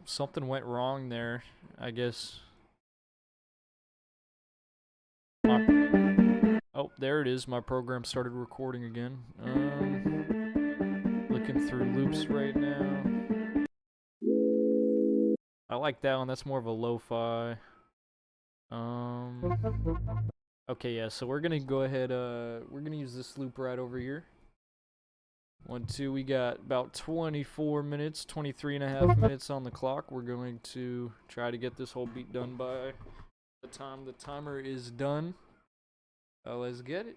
Something went wrong there, I guess. Oh, there it is. My program started recording again. Looking through loops right now. I like that one. That's more of a lo-fi. Okay, yeah, so we're gonna go ahead, we're gonna use this loop right over here. 1, 2, we got about 24 minutes, 23 and a half minutes on the clock. We're going to try to get this whole beat done by the time the timer is done. Let's get it.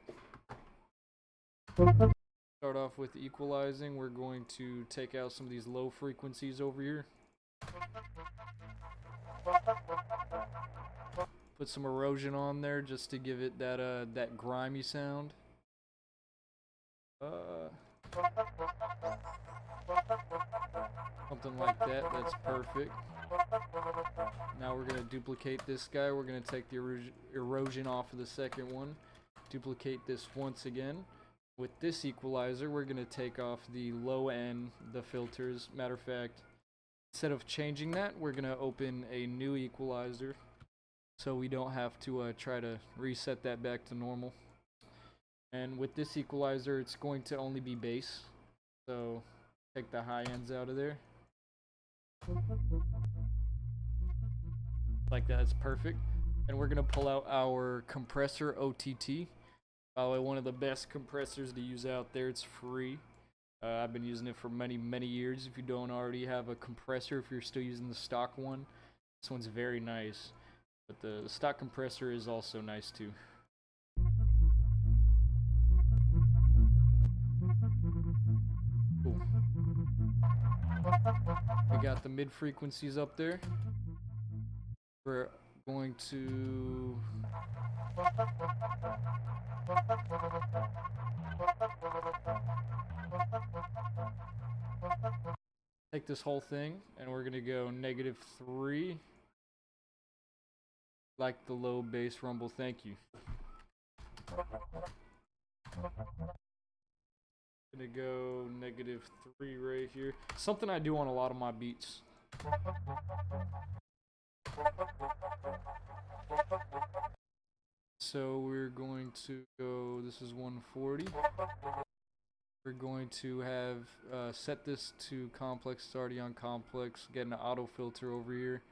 Start off with equalizing. We're going to take out some of these low frequencies over here. Put some erosion on there just to give it that grimy sound. Something like that. That's perfect. Now we're gonna duplicate this guy. We're gonna take the erosion off of the second one. Duplicate this once again. With this equalizer, we're gonna take off the low end, the filters. Matter of fact, instead of changing that, we're gonna open a new equalizer so we don't have to try to reset that back to normal. And with this equalizer, it's going to only be bass, so take the high ends out of there. Like that, it's perfect. And we're gonna pull out our compressor OTT. By the way, one of the best compressors to use out there. It's free. I've been using it for many years. If you don't already have a compressor, if you're still using the stock one, this one's very nice. But the stock compressor is also nice too. Cool. We got the mid frequencies up there. We're going to take this whole thing and we're gonna go -3, like the low bass rumble. Thank you. Gonna go -3 right here. Something I do on a lot of my beats. So we're going to go, this is 140. We're going to have set this to complex. It's already on complex. Get an auto filter over here.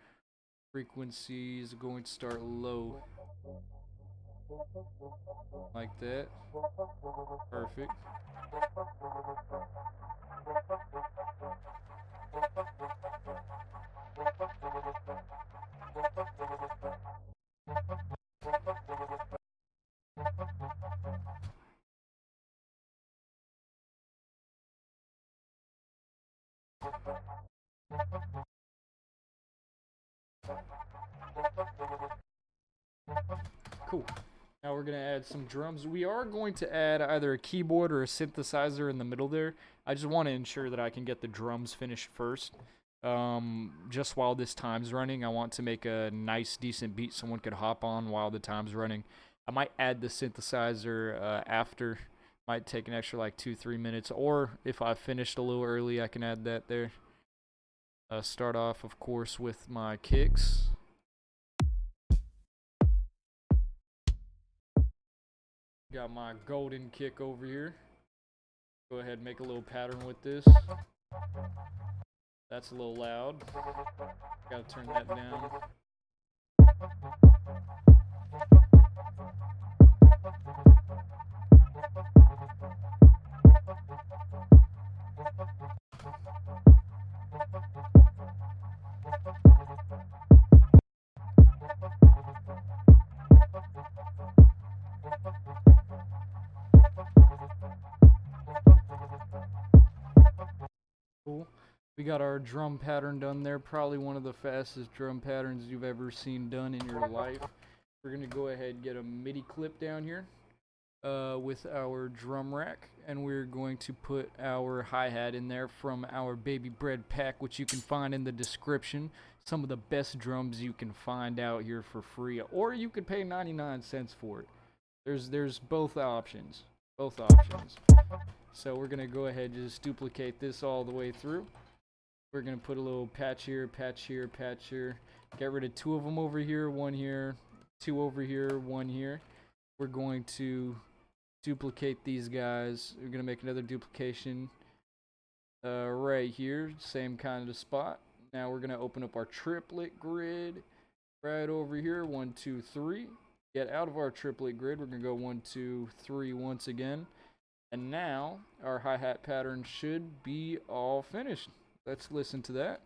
Frequency is going to start low. Like that. Perfect. Cool. Now we're going to add some drums. We are going to add either a keyboard or a synthesizer in the middle there. I just want to ensure that I can get the drums finished first. Just while this time's running, I want to make a nice, decent beat someone could hop on while the time's running. I might add the synthesizer after. Might take an extra like 2-3 minutes. Or if I finished a little early, I can add that there. Start off, of course, with my kicks. Got my golden kick over here. Go ahead and make a little pattern with this. That's a little loud. Gotta turn that down. Cool. We got our drum pattern done there. Probably one of the fastest drum patterns you've ever seen done in your life. We're going to go ahead and get a MIDI clip down here with our drum rack. And we're going to put our hi-hat in there from our Baby Bread pack, which you can find in the description. Some of the best drums you can find out here for free. Or you could pay 99 cents for it. There's both options. Both options. So we're going to go ahead and just duplicate this all the way through. We're going to put a little patch here, patch here, patch here. Get rid of 2 of them over here, 1 here, 2 over here, 1 here. We're going to duplicate these guys. We're going to make another duplication right here, same kind of spot. Now we're going to open up our triplet grid right over here, 1, 2, 3. Get out of our triplet grid. We're going to go 1, 2, 3 once again. And now our hi-hat pattern should be all finished. Let's listen to that.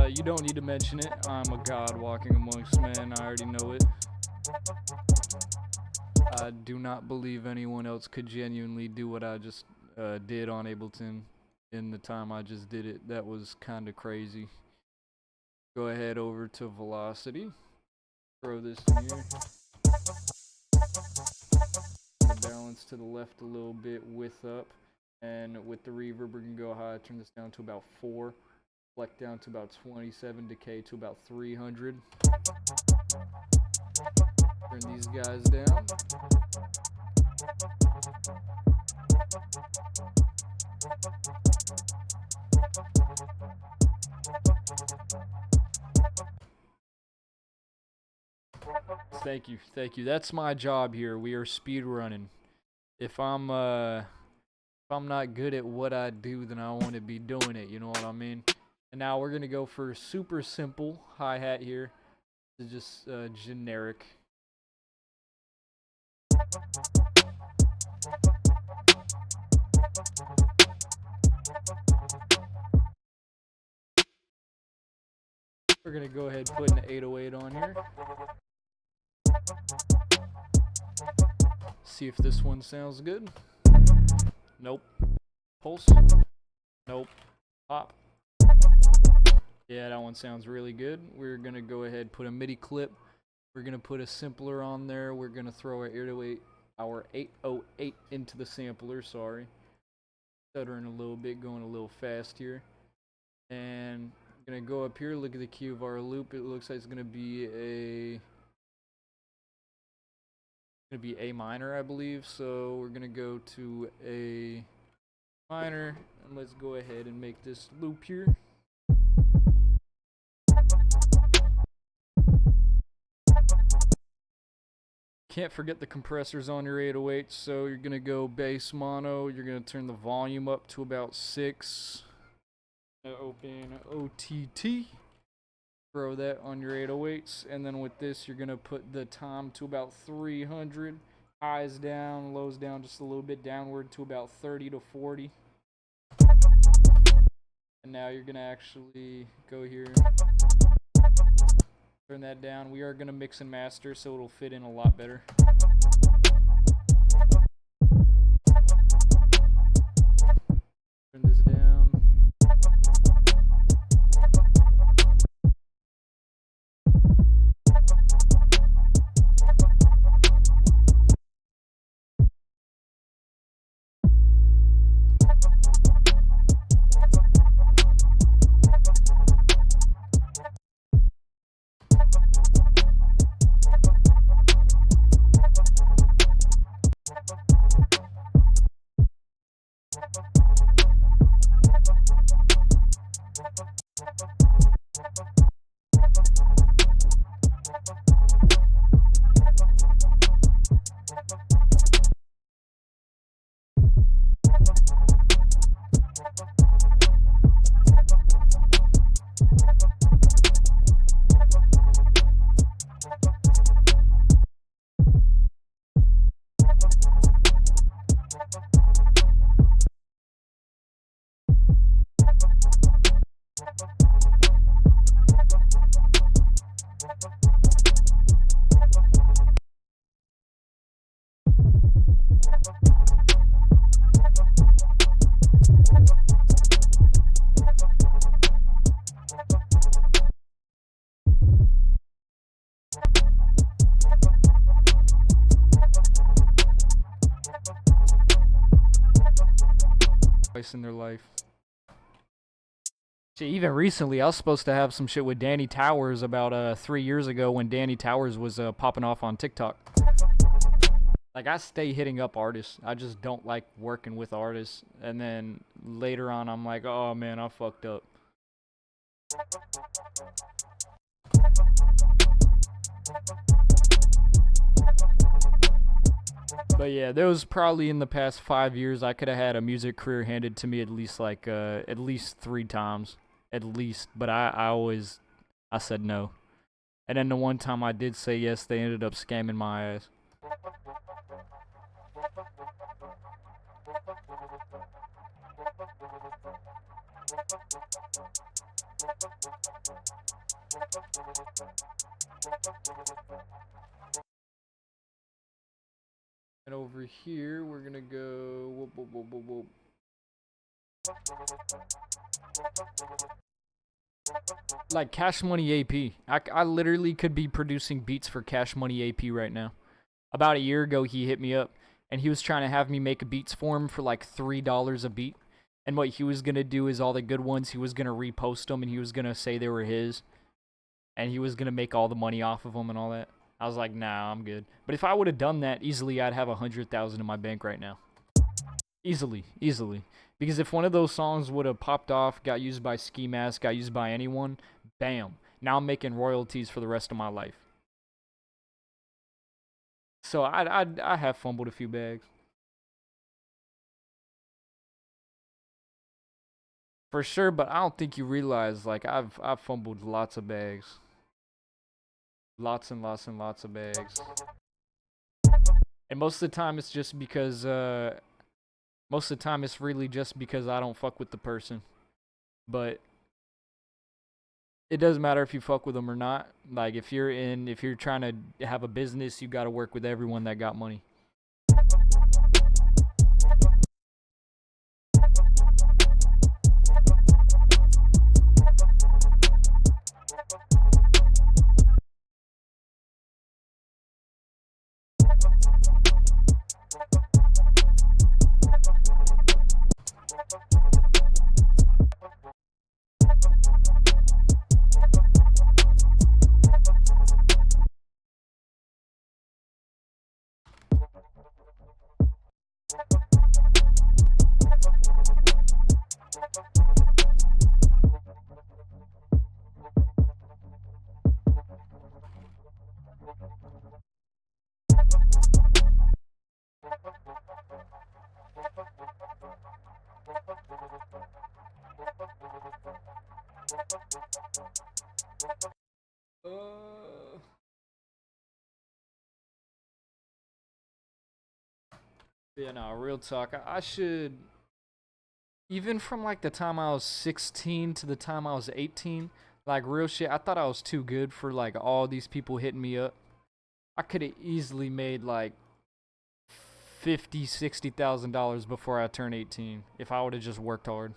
You don't need to mention it. I'm a god walking amongst men. I already know it. I do not believe anyone else could genuinely do what I just did on Ableton in the time I just did it. That was kind of crazy. Go ahead over to velocity. Throw this in here. Balance to the left a little bit, width up. And with the reverb, we're going to go high. Turn this down to about 4. Select down to about 27. Decay to about 300. Turn these guys down. Thank you, thank you. That's my job here. We are speed running. If I'm not good at what I do, then I want to be doing it. You know what I mean? And now we're gonna go for super simple hi-hat here. It's just generic. We're gonna go ahead and put an 808 on here. See if this one sounds good. Nope. Pulse. Nope. Pop. Yeah, that one sounds really good. We're gonna go ahead and put a MIDI clip. We're gonna put a sampler on there. We're gonna throw our 808 into the sampler. Sorry, stuttering a little bit, going a little fast here. And I'm gonna go up here. Look at the key of our loop. It looks like it's gonna be A minor, I believe. So we're gonna go to A minor, and let's go ahead and make this loop here. Can't forget the compressors on your 808, so you're gonna go bass mono. You're gonna turn the volume up to about 6. Open OTT. Throw that on your 808s, and then with this, you're gonna put the tom to about 300. Highs down, lows down just a little bit downward to about 30 to 40. And now you're gonna actually go here. Turn that down. We are going to mix and master, so it'll fit in a lot better. Turn this down. In their life. See, even recently, I was supposed to have some shit with Danny Towers about 3 years ago when Danny Towers was popping off on TikTok. Like, I stay hitting up artists. I just don't like working with artists. And then later on, I'm like, oh man, I fucked up. But yeah, there was probably in the past 5 years I could have had a music career handed to me at least at least 3 times, at least. But I said no. And then the one time I did say yes, they ended up scamming my ass. And over here, we're gonna go. Whoop, whoop, whoop, whoop, whoop. Like Cash Money AP. I literally could be producing beats for Cash Money AP right now. About a year ago, he hit me up, and he was trying to have me make beats for him for like $3 a beat. And what he was gonna do is all the good ones, he was gonna repost them, and he was gonna say they were his, and he was gonna make all the money off of them and all that. I was like, nah, I'm good. But if I would have done that, easily I'd have 100,000 in my bank right now. Easily. Because if one of those songs would have popped off, got used by Ski Mask, got used by anyone, bam. Now I'm making royalties for the rest of my life. So I have fumbled a few bags. For sure, but I don't think you realize, like, I've fumbled lots of bags. Lots and lots and lots of bags. And most of the time it's just because, most of the time it's really just because I don't fuck with the person. But it doesn't matter if you fuck with them or not. Like, if you're trying to have a business, you gotta work with everyone that got money. Yeah, no, real talk. I should, even from like the time I was 16 to the time I was 18, like real shit, I thought I was too good for like all these people hitting me up. I could have easily made like $50,000-$60,000 before I turned 18 if I would have just worked hard.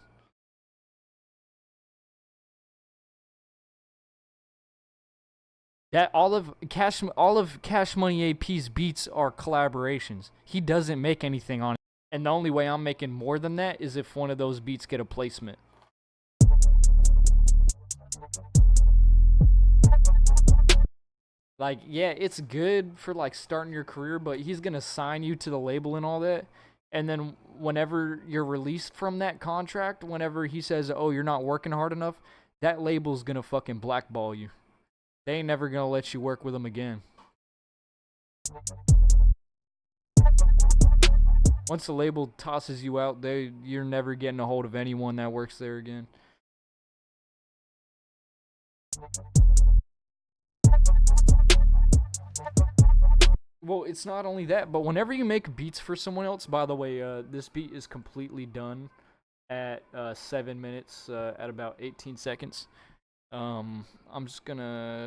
That all of Cash Money AP's beats are collaborations. He doesn't make anything on it. And the only way I'm making more than that is if one of those beats get a placement. Like, yeah, it's good for like starting your career, but he's gonna sign you to the label and all that. And then whenever you're released from that contract, whenever he says, oh, you're not working hard enough, that label's gonna fucking blackball you. They ain't never gonna let you work with them again. Once the label tosses you out, you're never getting a hold of anyone that works there again. Well, it's not only that, but whenever you make beats for someone else, by the way, this beat is completely done at 7 minutes, at about 18 seconds. I'm just gonna